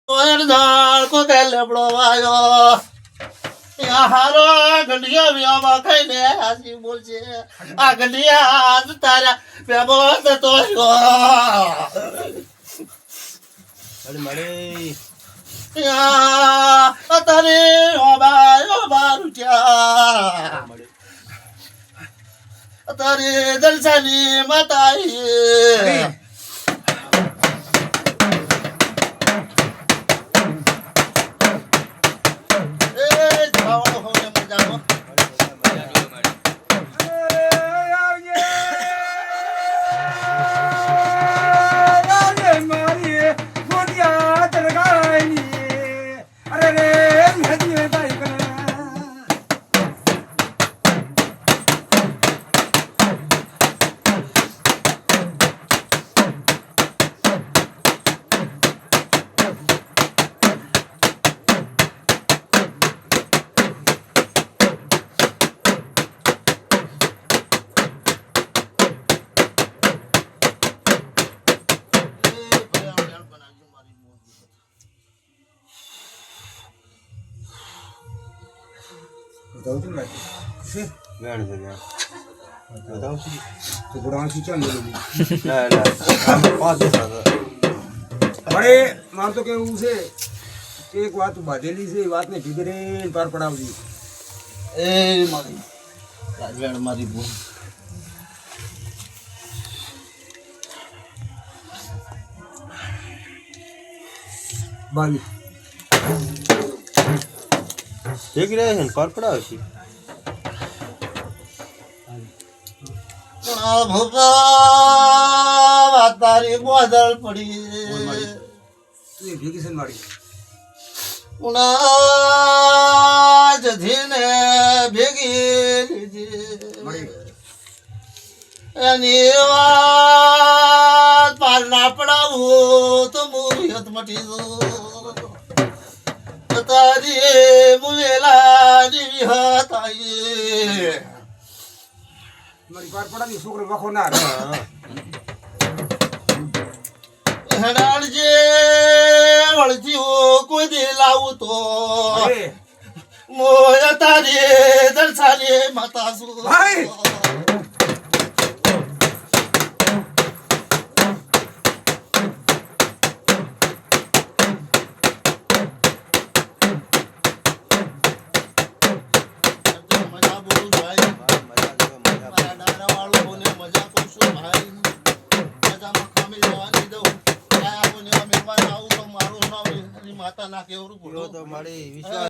દાળ કો કે લેબડો વાયો હારો ગંડિયા વિયામાં ખાઈને હાસી બોલશે આ ગંડિયા આજ તારા પેબો તો તારે ઓબા રૂચા તારે જલસાની માતાઈ માર તો કેવું છે એક વાત બાંધેલી છે એ વાતને ભીગરે પાર પડાવવી એ મારી રાજવેણ મારી બોલ બાવી એક રહે છે પાર પડાવે છે ભૂપા તારી ગોદળ પડી તું એ ભેગી છે મારી ઉના જધીને ભેગી લીધી એની વાત પાર ના પડાવું તો મુરિયત મટી જો તારી મુવેલા જેવી હતાઈ મારી પાર પડાવી છોકરો વખો ના હેડાડજે વળજી કોઈ દે લાવું તો મોય તારી દર્શાની માતા શું ભાઈ માતા ના કેવું બોલો તો મારી વિશ્વાસ